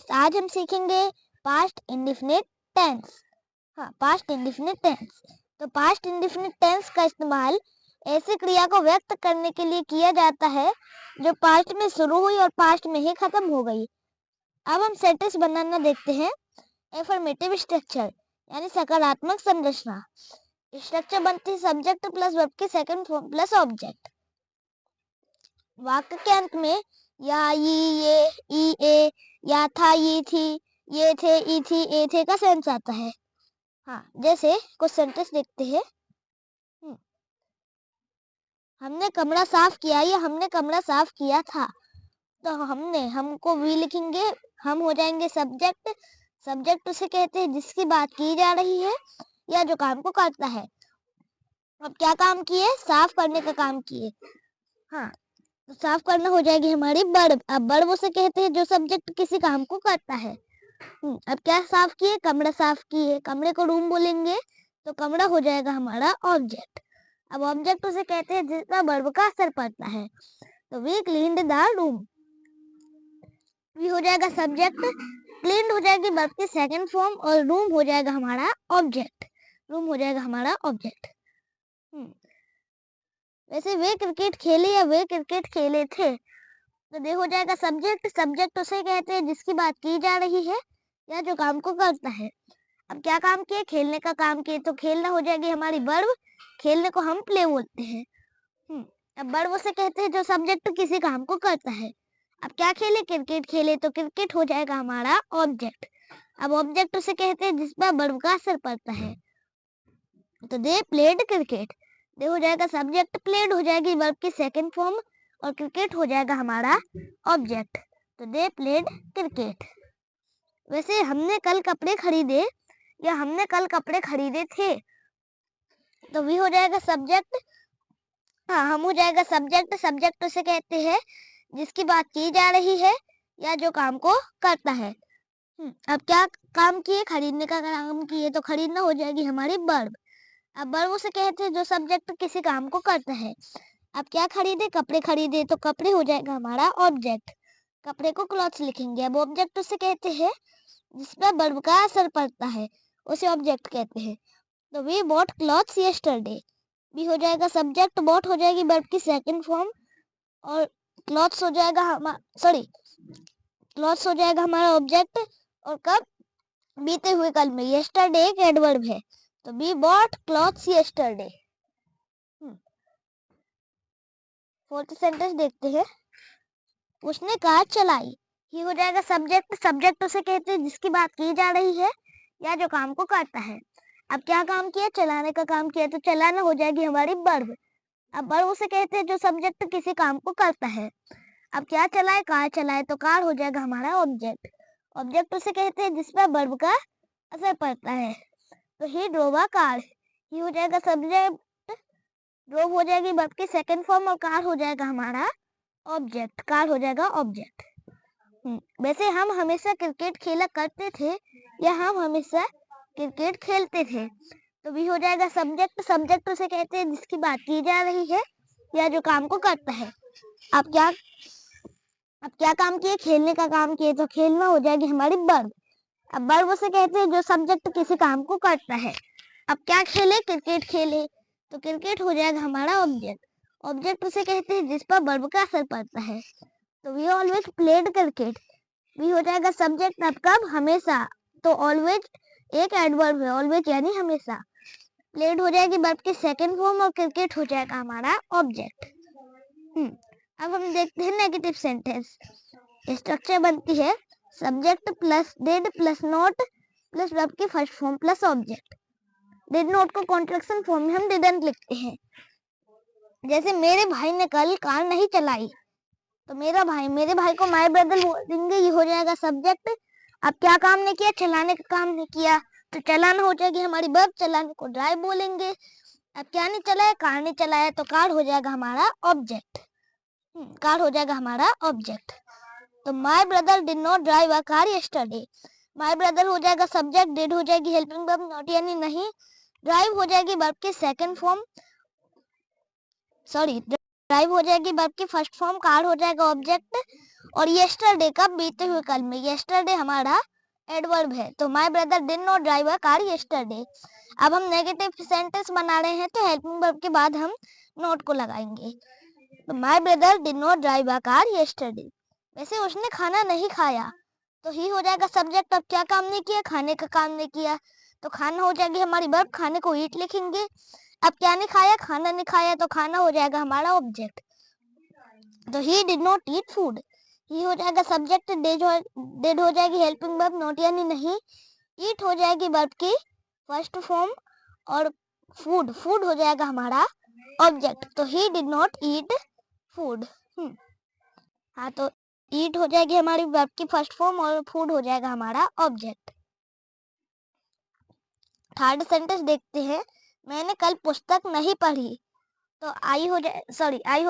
आज हम सीखेंगे past indefinite tense. Past indefinite tense. तो पास्ट इंडेफिनिट टेंस का इस्तेमाल ऐसी क्रिया को व्यक्त करने के लिए किया जाता है जो पास्ट में शुरू हुई और पास्ट में ही खत्म हो गई। अब हम सेंटेंस बनाना देखते हैं। एफर्मेटिव स्ट्रक्चर यानी सकारात्मक संरचना। स्ट्रक्चर बनती है सब्जेक्ट प्लस वर्ब के सेकंड फॉर्म प्लस ऑब्जेक्ट। वाक्य के अंत में या, ये, ई, ए, या था, ये थी, ये थे, ई थी, ए थे का सेंस आता है। जैसे कुछ सेंटेंस देखते हैं। हमने कमरा साफ किया या हमने कमरा साफ किया था। तो हमको वी लिखेंगे, हम हो जाएंगे सब्जेक्ट। सब्जेक्ट उसे कहते हैं जिसकी बात की जा रही है या जो काम को करता है। अब क्या काम किए? साफ करने का काम किए। तो साफ करना हो जाएगी हमारी वर्ब। अब वर्ब उसे कहते हैं जो सब्जेक्ट किसी काम को करता है। अब क्या साफ किए? कमरा साफ किए। कमरे को रूम बोलेंगे तो कमरा हो जाएगा हमारा ऑब्जेक्ट। अब ऑब्जेक्ट उसे कहते हैं जिस पर वर्ब का असर पड़ता है। तो we cleaned the room. We हो जाएगा सब्जेक्ट, क्लीन्ड हो जाएगी वर्ब की सेकंड फॉर्म और रूम हो जाएगा हमारा ऑब्जेक्ट। रूम हो जाएगा हमारा ऑब्जेक्ट। वैसे वे क्रिकेट खेले या वे क्रिकेट खेले थे। तो दे हो जाएगा सब्जेक्ट। सब्जेक्ट उसे कहते हैं जिसकी बात की जा रही है या जो काम को करता है। अब क्या काम किए? खेलने का काम किए। तो खेलना हो जाएगी हमारी वर्ब। खेलने को हम प्ले बोलते हैं। अब वर्ब उसे कहते हैं जो सब्जेक्ट किसी काम को करता है। अब क्या खेले? क्रिकेट खेले। तो क्रिकेट हो जाएगा हमारा ऑब्जेक्ट। अब ऑब्जेक्ट उसे कहते हैं जिस पर वर्ब का असर पड़ता है। तो दे प्लेड क्रिकेट। दे हो जाएगा सब्जेक्ट, प्लेड हो जाएगी वर्ब की सेकंड फॉर्म और क्रिकेट हो जाएगा हमारा ऑब्जेक्ट। तो दे प्लेड क्रिकेट। वैसे हमने कल कपड़े खरीदे या हमने कल कपड़े खरीदे थे। तो वी हो जाएगा सब्जेक्ट। हम हो जाएगा सब्जेक्ट। सब्जेक्ट उसे कहते हैं जिसकी बात की जा रही है या जो काम को करता है। अब क्या काम किए? खरीदने का काम किए। तो खरीदना हो जाएगी हमारी वर्ब। अब वर्ब उसे कहते हैं जो सब्जेक्ट किसी काम को करता है। अब क्या खरीदे? कपड़े खरीदे। तो कपड़े हो जाएगा हमारा ऑब्जेक्ट। कपड़े को क्लॉथ्स लिखेंगे। अब ऑब्जेक्ट उसे कहते हैं जिस पर वर्ब का असर पड़ता है, उसे ऑब्जेक्ट कहते हैं। तो वी बॉट क्लॉथ्स यस्टरडे। भी हो जाएगा सब्जेक्ट, बॉट हो जाएगी वर्ब की सेकंड फॉर्म और क्लॉथ्स हो जाएगा क्लॉथ्स हो जाएगा हमारा ऑब्जेक्ट। और कब? बीते हुए कल में। यस्टरडे एक एडवर्ब है। तो we bought clothes yesterday. Fourth sentence देखते हैं। उसने कार चलाई। ही हो जाएगा सब्जेक्ट। सब्जेक्ट उसे कहते हैं जिसकी बात की जा रही है या जो काम को करता है। अब क्या काम किया? चलाने का काम किया। तो चलाना हो जाएगी हमारी वर्ब। अब वर्ब उसे कहते हैं जो सब्जेक्ट किसी काम को करता है। अब क्या चलाए? कार चलाए। तो कार हो जाएगा हमारा ऑब्जेक्ट। ऑब्जेक्ट उसे कहते हैं जिस पर वर्ब का असर पड़ता है। तो ही ड्रोव अ कार। ही हो जाएगा सब्जेक्ट, ड्रोव हो जाएगी वर्ब की सेकंड फॉर्म और कार हो जाएगा हमारा ऑब्जेक्ट। कार हो जाएगा ऑब्जेक्ट। वैसे हम हमेशा क्रिकेट खेला करते थे या हम हमेशा क्रिकेट खेलते थे। तो भी हो जाएगा सब्जेक्ट। सब्जेक्ट उसे कहते हैं जिसकी बात की जा रही है या जो काम को करता है। अब क्या काम किए? खेलने का काम किए। तो खेलना हो जाएगी हमारी वर्ब। अब वर्ब उसे कहते हैं जो सब्जेक्ट किसी काम को करता है। अब क्या खेले? क्रिकेट खेले। तो क्रिकेट हो जाएगा हमारा ऑब्जेक्ट। ऑब्जेक्ट उसे कहते हैं जिस पर वर्ब का असर पड़ता है। तो we always played cricket. We हो जाएगा सब्जेक्ट। अब कब? हमेशा। तो ऑलवेज एक एडवर्ब है, ऑलवेज यानी हमेशा। प्लेड हो जाएगी वर्ब की सेकंड फॉर्म और क्रिकेट हो जाएगा हमारा ऑब्जेक्ट। अब हम देखते हैं नेगेटिव सेंटेंस। स्ट्रक्चर बनती है subject plus did plus not plus verb की first form plus object. Did not को कॉन्ट्रैक्शन फॉर्म में हम डिडंट लिखते हैं। जैसे मेरे भाई ने कल कार नहीं चलाई। तो मेरे भाई को माय ब्रदर बोलेंगे। ये हो जाएगा सब्जेक्ट। अब क्या काम नहीं किया? चलाने का काम नहीं किया। तो चलाना हो जाएगी हमारी वर्ब। चलाने को ड्राइव बोलेंगे। अब क्या नहीं चलाया? कार नहीं चलाया। तो कार हो जाएगा हमारा ऑब्जेक्ट। कार हो जाएगा हमारा ऑब्जेक्ट। तो my brother did not drive a car yesterday. My brother हो जाएगा सब्जेक्ट, डिड हो जाएगी हेल्पिंग वर्ब नॉट यानी नहीं, ड्राइव हो जाएगी वर्ब की सेकंड फॉर्म, ड्राइव हो जाएगी वर्ब की फर्स्ट फॉर्म, कार हो जाएगा ऑब्जेक्ट और yesterday का बीते हुए कल में, yesterday हमारा एडवर्ब है, तो my brother did not drive a car yesterday। अब हम नेगेटिव सेंटेंस बना रहे हैं, तो हेल्पिंग वर्ब के बाद हम नोट को लगाएंगे। तो my brother did not drive a car yesterday। वैसे उसने खाना नहीं खाया, तो ही हो जाएगा सब्जेक्ट। अब क्या काम नहीं किया, खाने का काम नहीं किया, तो खाना हो जाएगी हमारी वर्ब, खाने को ईट लिखेंगे। अब क्या नहीं खाया, खाना नहीं खाया, तो खाना हो जाएगा हमारा ऑब्जेक्ट, तो he did not eat food. He हो जाएगा सब्जेक्ट, डिड हो जाएगी हेल्पिंग वर्ब, नॉट यानी नहीं, ईट हो जाएगी वर्ब की फर्स्ट फॉर्म, और फूड हो जाएगा हमारा ऑब्जेक्ट, तो he did not eat food. हाँ, तो ईट हो जाएगी हमारी वर्ब की फर्स्ट फॉर्म और फूड हो जाएगा हमारा ऑब्जेक्ट। थर्ड सेंटेंस देखते हैं, मैंने कल पुस्तक नहीं पढ़ी, तो आई हो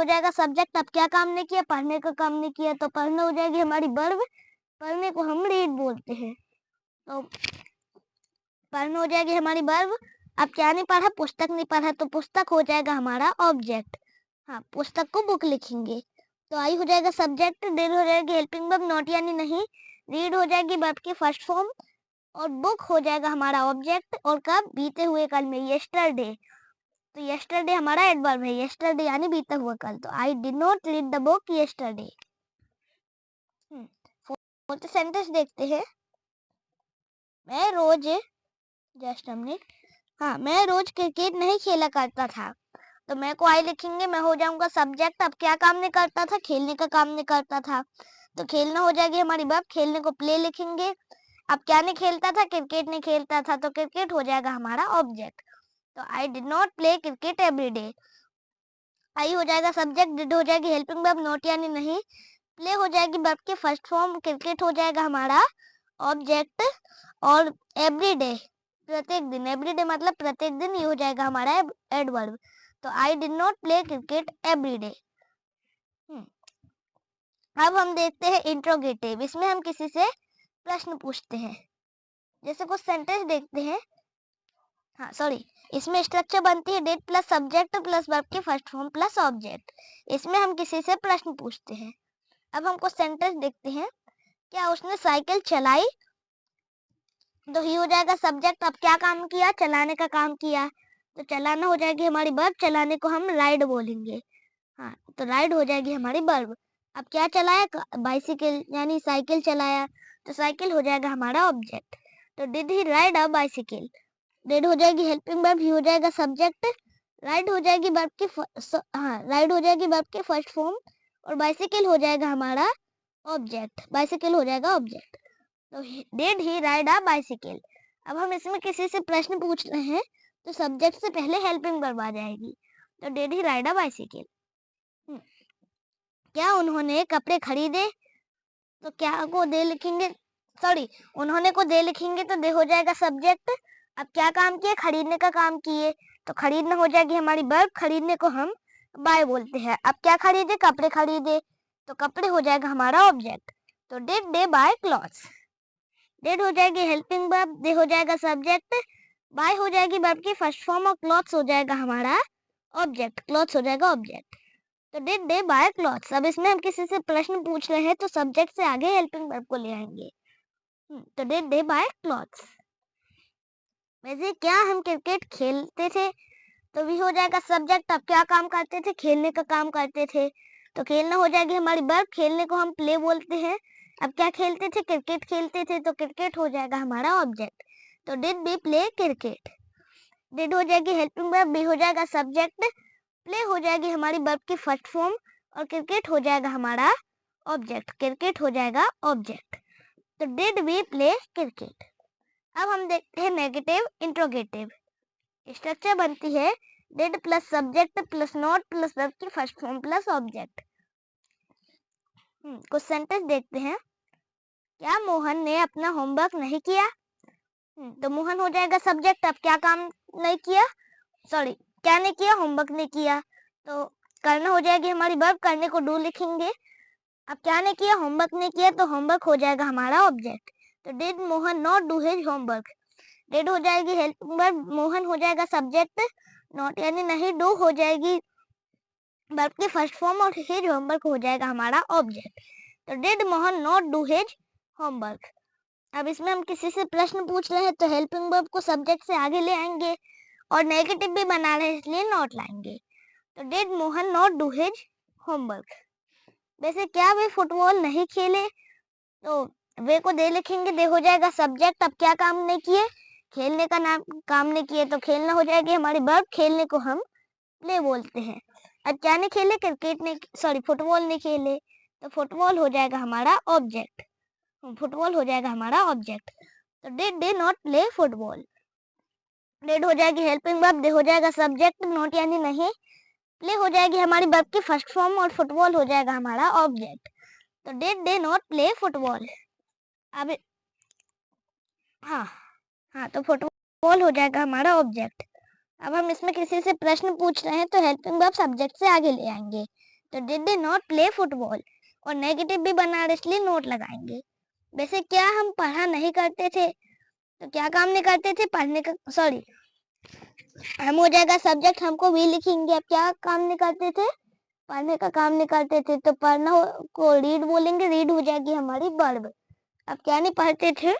जाएगा सब्जेक्ट। अब क्या काम नहीं किया, पढ़ने का काम नहीं किया, तो पढ़ना हो जाएगी हमारी वर्ब, पढ़ने को हम रीड बोलते हैं, तो पढ़ना हो जाएगी हमारी वर्ब। अब क्या नहीं पढ़ा, पुस्तक नहीं पढ़ा, तो पुस्तक हो जाएगा हमारा ऑब्जेक्ट। हाँ, पुस्तक को बुक लिखेंगे, तो आई हो जाएगा सब्जेक्ट, डिड हो जाएगी हेल्पिंग वर्ब, नॉट यानी नहीं, रीड हो जाएगी वर्ब की फर्स्ट फॉर्म, और बुक हो जाएगा हमारा ऑब्जेक्ट, और कब, बीते हुए कल में, yesterday। तो yesterday हमारा एडवर्ब है, yesterday यानी बीता हुआ कल, तो I did not read the book yesterday। Fourth sentence देखते हैं, मैं रोज मैं रोज क्रिकेट नहीं खेला करता था, तो मैं को आई लिखेंगे, मैं हो जाऊंगा सब्जेक्ट। अब क्या काम नहीं करता था, खेलने का काम नहीं करता था, तो खेलना हो जाएगी हमारी वर्ब, खेलने को प्ले लिखेंगे। अब क्या नहीं खेलता था, क्रिकेट नहीं खेलता था, तो क्रिकेट हो जाएगा हमारा ऑब्जेक्ट, तो I did not play cricket every day. I हो जाएगा सब्जेक्ट, डिड हो जाएगी हेल्पिंग वर्ब, नॉट यानी नहीं, प्ले हो जाएगी वर्ब की फर्स्ट फॉर्म, क्रिकेट हो जाएगा हमारा ऑब्जेक्ट, और एवरी डे प्रत्येक दिन, एवरी डे मतलब प्रत्येक दिन, ये हो जाएगा हमारा एडवर्ब, तो I did not play cricket every day. अब हम देखते हैं इंट्रोगेटिव, इसमें हम किसी से प्रश्न पूछते हैं, जैसे कुछ सेंटेंस देखते हैं। इसमें स्ट्रक्चर बनती है did plus subject plus verb की फर्स्ट फॉर्म प्लस ऑब्जेक्ट। इसमें हम किसी से प्रश्न पूछते हैं। अब हम कुछ सेंटेंस देखते हैं, क्या उसने साइकिल चलाई, तो ही हो जाएगा सब्जेक्ट। अब क्या काम किया, चलाने का काम किया, तो चलाना हो जाएगी हमारी वर्ब, चलाने को हम राइड बोलेंगे। हाँ, तो राइड हो जाएगी हमारी वर्ब। अब क्या चलाया, बाइसिकल यानी साइकिल चलाया, तो साइकिल हो जाएगा हमारा ऑब्जेक्ट, तो did he ride a bicycle. Did हो जाएगी हेल्पिंग वर्ब, ही हो जाएगा सब्जेक्ट, राइड हो जाएगी वर्ब की राइड हो जाएगी वर्ब की फर्स्ट फॉर्म, और बाइसिकल हो जाएगा हमारा ऑब्जेक्ट, बाइसिकल हो जाएगा ऑब्जेक्ट, तो did he ride a bicycle. अब हम इसमें किसी से प्रश्न पूछ रहे हैं, तो सब्जेक्ट से पहले हेल्पिंग वर्ब आ जाएगी, तो did he ride a bicycle. क्या उन्होंने कपड़े खरीदे, तो क्या को दे लिखेंगे, उन्होंने को दे लिखेंगे, तो दे हो जाएगा सब्जेक्ट। अब क्या काम किए, खरीदने का काम किए, तो खरीदना हो जाएगी हमारी वर्ब, खरीदने को हम बाय बोलते हैं। अब क्या खरीदे, कपड़े खरीदे, तो कपड़े हो जाएगा हमारा ऑब्जेक्ट, तो did they buy clothes. Did हो जाएगी हेल्पिंग वर्ब, दे हो जाएगा सब्जेक्ट, बाय हो जाएगी वर्ब की फर्स्ट फॉर्म, और क्लॉथ्स हो जाएगा हमारा ऑब्जेक्ट, क्लॉथ्स हो जाएगा ऑब्जेक्ट, तो डिड दे बाय क्लॉथ्स। अब इसमें हम किसी से प्रश्न पूछ रहे हैं, तो सब्जेक्ट से आगे हेल्पिंग वर्ब को ले आएंगे, तो डिड दे बाय क्लॉथ्स। वैसे क्या हम क्रिकेट खेलते थे, तो भी हो जाएगा सब्जेक्ट। अब क्या काम करते थे, खेलने का काम करते थे, तो खेलना हो जाएगी हमारी वर्ब, खेलने को हम प्ले बोलते हैं। अब क्या खेलते थे, क्रिकेट खेलते थे, तो क्रिकेट हो जाएगा हमारा ऑब्जेक्ट, तो did we play cricket. Did हो जाएगी हेल्पिंग वर्ब, बी हो जाएगा सब्जेक्ट, प्ले हो जाएगी हमारी वर्ब की फर्स्ट फॉर्म, और क्रिकेट हो जाएगा हमारा ऑब्जेक्ट, क्रिकेट हो जाएगा ऑब्जेक्ट, तो डिड वी प्ले क्रिकेट। अब हम देखते हैं नेगेटिव इंट्रोगेटिव, स्ट्रक्चर बनती है did plus subject plus not plus verb की फर्स्ट फॉर्म प्लस ऑब्जेक्ट। कुछ सेंटेंस देखते हैं, क्या मोहन ने अपना होमवर्क नहीं किया, तो मोहन हो जाएगा सब्जेक्ट। अब क्या काम नहीं किया, क्या नहीं किया, होमवर्क नहीं किया, तो करना हो जाएगी हमारी वर्ब, करने को डू लिखेंगे। अब क्या नहीं किया, होमवर्क नहीं किया, तो होमवर्क हो जाएगा हमारा ऑब्जेक्ट, तो did Mohan not do his homework. Did हो जाएगी हेल्पिंग वर्ब, मोहन हो जाएगा सब्जेक्ट, नॉट यानी नहीं, डू हो जाएगी वर्ब की फर्स्ट फॉर्म, और हिज होमवर्क हो जाएगा हमारा ऑब्जेक्ट, तो did Mohan not do his homework. अब इसमें हम किसी से प्रश्न पूछ रहे हैं तो हेल्पिंग वर्ब को सब्जेक्ट से आगे ले आएंगे और नेगेटिव भी बना रहे हैं इसलिए नॉट लाएंगे। तो did Mohan not do his homework. वैसे क्या वे फुटबॉल नहीं खेले, तो वे को दे लिखेंगे, दे हो जाएगा सब्जेक्ट। अब क्या काम नहीं किए, खेलने का नाम काम नहीं किए, तो खेलना हो जाएगी हमारी वर्ब। खेलने को हम प्ले बोलते हैं। अब क्या नहीं खेले, क्रिकेट नहीं, सॉरी फुटबॉल नहीं खेले, तो फुटबॉल हो जाएगा हमारा ऑब्जेक्ट। फुटबॉल हो जाएगा हमारा ऑब्जेक्ट। तो did they not play football. Did हो जाएगी हेल्पिंग वर्ब, दे हो जाएगा सब्जेक्ट, नॉट यानी नहीं, प्ले हो जाएगी हमारी वर्ब की फर्स्ट फॉर्म और फुटबॉल हो जाएगा हमारा ऑब्जेक्ट। तो did they not play football. अब हाँ तो फुटबॉल हो जाएगा हमारा ऑब्जेक्ट। अब हम इसमें किसी से प्रश्न पूछ रहे हैं तो हेल्पिंग वर्ब सब्जेक्ट से आगे ले आएंगे। तो did they not play football और नेगेटिव भी बना रहे इसलिए नोट लगाएंगे। वैसे क्या हम पढ़ा नहीं करते थे, तो क्या काम नहीं करते थे, पढ़ने का, सॉरी हम हो जाएगा सब्जेक्ट, हमको भी लिखेंगे। अब क्या काम नहीं करते थे, पढ़ने का काम नहीं करते थे, तो पढ़ना को रीड बोलेंगे, रीड हो जाएगी हमारी वर्ब। अब क्या नहीं पढ़ते थे,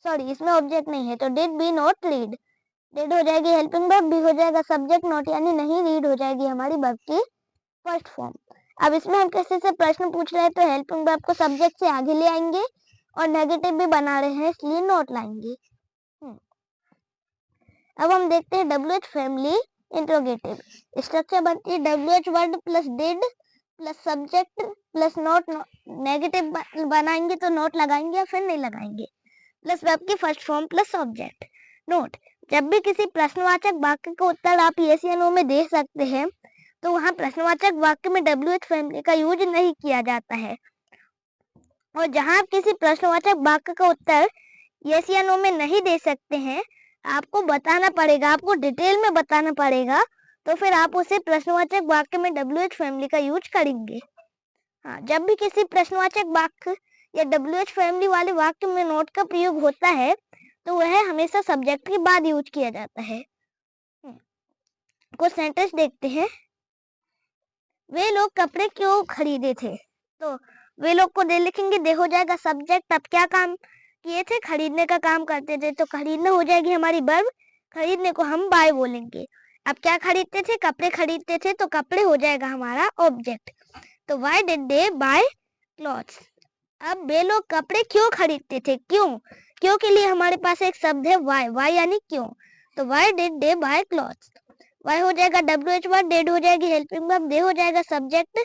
सॉरी इसमें ऑब्जेक्ट नहीं है, तो did we not read. Did हो जाएगी हेल्पिंग वर्ब, बी हो जाएगा सब्जेक्ट, नॉट यानी नहीं, रीड हो जाएगी हमारी वर्ब की फर्स्ट फॉर्म। अब इसमें हम किसी से प्रश्न पूछ रहे हैं तो हेल्पिंग वर्ब को सब्जेक्ट से आगे ले आएंगे और नेगेटिव भी बना रहे हैं इसलिए नॉट लाएंगे। अब हम देखते हैं WH फैमिली इंट्रोगेटिव। स्ट्रक्चर बनती है WH word plus did plus subject plus not, negative बनाएंगे तो नॉट लगाएंगे या फिर नहीं लगाएंगे, प्लस वर्ब की first form plus object. Note, जब भी किसी प्रश्नवाचक वाक्य का उत्तर आप यस या नो में दे सकते हैं तो वहां प्रश्नवाचक वाक्य में WH फैमिली का यूज नहीं किया जाता है। और जहां आप किसी प्रश्नवाचक वाक्य का उत्तर यस या नो में नहीं दे सकते हैं, आपको बताना पड़ेगा, आपको डिटेल में बताना पड़ेगा, तो फिर आप उसे प्रश्नवाचक वाक्य में WH फैमिली का यूज करेंगे। हाँ, जब भी किसी प्रश्नवाचक वाक्य या WH फैमिली वाले वाक्य में नोट का प्रयोग होता है तो वह हमेशा सब्जेक्ट के बाद यूज किया जाता है। कुछ सेंटेंस देखते हैं। वे लोग कपड़े क्यों खरीदे थे, तो वे लोग को दे लिखेंगे, दे हो जाएगा सब्जेक्ट। अब क्या काम किए थे, खरीदने का काम करते थे, तो खरीदना हो जाएगी हमारी वर्ब, खरीदने को हम बाय बोलेंगे। अब क्या खरीदते थे, कपड़े खरीदते थे, तो कपड़े हो जाएगा हमारा ऑब्जेक्ट। तो why did they buy clothes. अब वे लोग कपड़े क्यों खरीदते थे, क्यों के लिए हमारे पास एक शब्द है वाई यानी क्यों, तो why did they buy clothes. Why हो जाएगा WH वर्ड, डिड हो जाएगी हेल्पिंग वर्ब, दे हो जाएगा सब्जेक्ट,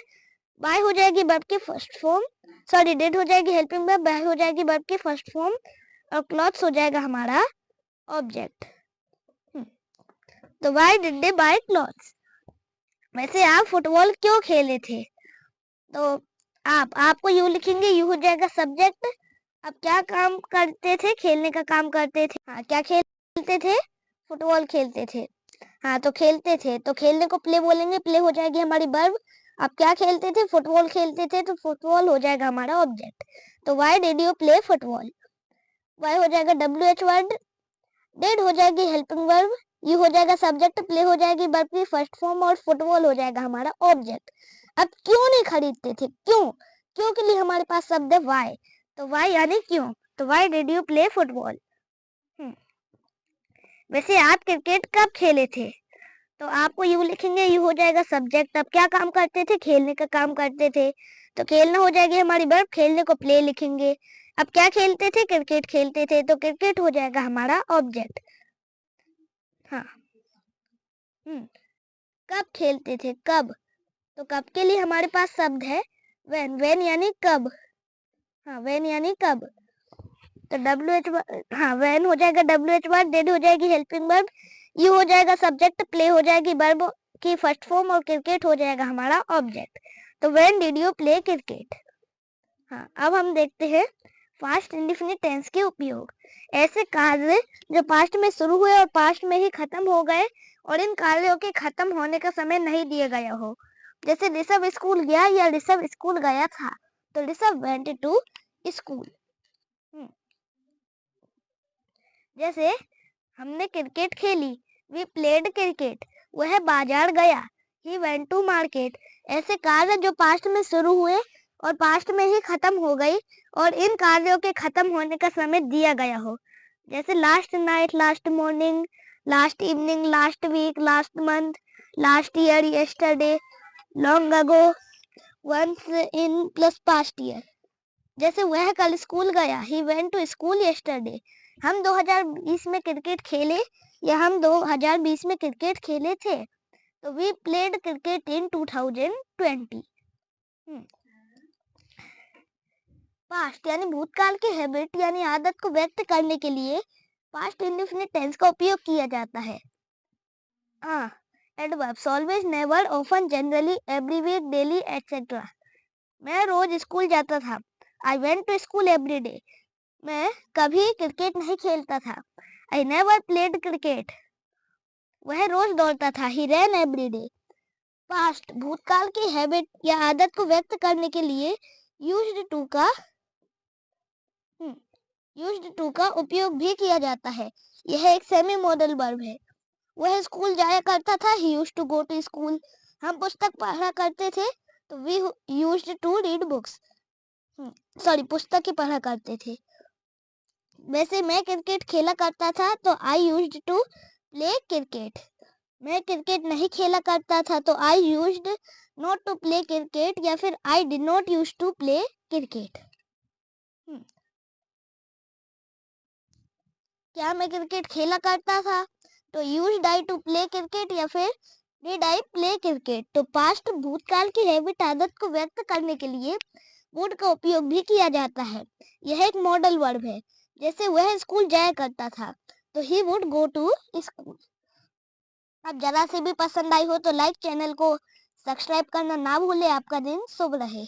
बाय हो जाएगी वर्ब की फर्स्ट फॉर्म, सॉरी डिड हो जाएगी हेल्पिंग वर्ब, बाय हो जाएगी वर्ब की फर्स्ट फॉर्म और क्लॉथ्स हो जाएगा हमारा ऑब्जेक्ट। तो why did they buy clothes. वैसे आप फुटबॉल क्यों खेले थे, तो आपको यू लिखेंगे, यू हो जाएगा सब्जेक्ट। अब क्या काम करते थे, खेलने का काम करते थे। हाँ, क्या खेलते थे, फुटबॉल खेलते थे। हाँ, तो खेलते थे, तो खेलने को प्ले बोलेंगे, प्ले हो जाएगी हमारी वर्ब। अब क्या खेलते थे, फुटबॉल खेलते थे, तो फुटबॉल हो जाएगा हमारा ऑब्जेक्ट। तो why did you play football. Why हो जाएगा WH वर्ड, डिड हो जाएगी हेल्पिंग वर्ब, यू हो जाएगा सब्जेक्ट, प्ले हो जाएगी वर्ब की फर्स्ट फॉर्म और फुटबॉल हो जाएगा हमारा ऑब्जेक्ट। अब क्यों नहीं खरीदते थे, क्यों के लिए हमारे पास शब्द है वाई, तो वाई यानी क्यों, तो why did you play football. वैसे आप क्रिकेट कब खेले थे, तो आपको यू लिखेंगे, यू हो जाएगा सब्जेक्ट। अब क्या काम करते थे, खेलने का काम करते थे, तो खेलना हो जाएगी हमारी वर्ब, खेलने को प्ले लिखेंगे। अब क्या खेलते थे, क्रिकेट खेलते थे, तो क्रिकेट हो जाएगा हमारा ऑब्जेक्ट। हाँ, कब खेलते थे, कब, तो कब के लिए हमारे पास शब्द है व्हेन यानी कब। हाँ, व्हेन यानी कब, तो WH, हाँ व्हेन हो जाएगा WH वर्ड, डिड हो जाएगी हेल्पिंग वर्ब, यू हो जाएगा सब्जेक्ट, प्ले हो जाएगी वर्ब की फर्स्ट फॉर्म और क्रिकेट हो जाएगा हमारा ऑब्जेक्ट। तो when did you play cricket. हाँ, अब हम देखते हैं पास्ट इंडेफिनिट टेंस के उपयोग। ऐसे कार्य जो पास्ट में शुरू हुए और पास्ट में ही खत्म हो गए और इन कार्यों के खत्म होने का समय नहीं दिया गया हो, जैसे ऋषभ स्कूल गया या ऋषभ स्कूल गया था, तो ऋषभ वेंट टू स्कूल। जैसे हमने क्रिकेट खेली, वी प्लेड क्रिकेट, वह बाजार गया, ही वेंट टू मार्केट। ऐसे कार्य जो पास्ट में शुरू हुए और पास्ट में ही खत्म हो गई और इन कार्यों के खत्म होने का समय दिया गया हो, जैसे last night, last morning, last evening, last week, last month, last year, yesterday, long ago, once in plus past year. जैसे वह कल स्कूल गया, he went to school yesterday. हम 2020 में क्रिकेट खेले या हम 2020 में क्रिकेट खेले थे, तो we played cricket in 2020। Past यानी भूतकाल की हैबिट यानी आदत को व्यक्त करने के लिए पास्ट इंडेफिनिट टेंस का उपयोग किया जाता है। Adverbs always, never, often, generally, every week, daily, etcetera. मैं रोज स्कूल जाता था। I went to school every day. मैं कभी क्रिकेट नहीं खेलता था। I never played cricket. वह रोज दौड़ता था। He ran every day. Past भूतकाल की हैबिट या आदत को व्यक्त करने के लिए यूज्ड टू का उपयोग भी किया जाता है। यह एक सेमी मॉडल वर्ब है। वह स्कूल जाया करता था। He used to go to school. हम पुस्तक पढ़ा करते थे, तो we used to read books. पुस्तक ही पढ़ा करते थे। वैसे मैं क्रिकेट खेला करता था, तो I used to play cricket. मैं क्रिकेट नहीं खेला करता था, तो I used not to play cricket या फिर I did not use to play cricket. क्या मैं क्रिकेट खेला करता था, तो used I to play cricket या फिर डिड आई प्ले क्रिकेट। तो पास्ट भूतकाल की हैबिट आदत को व्यक्त करने के लिए वुड का उपयोग भी किया जाता है। यह एक मॉडल वर्ब है। जैसे वह स्कूल जाया करता था, तो he would go to school. अब जरा से भी पसंद आई हो तो लाइक, चैनल को सब्सक्राइब करना ना भूले। आपका दिन शुभ रहे।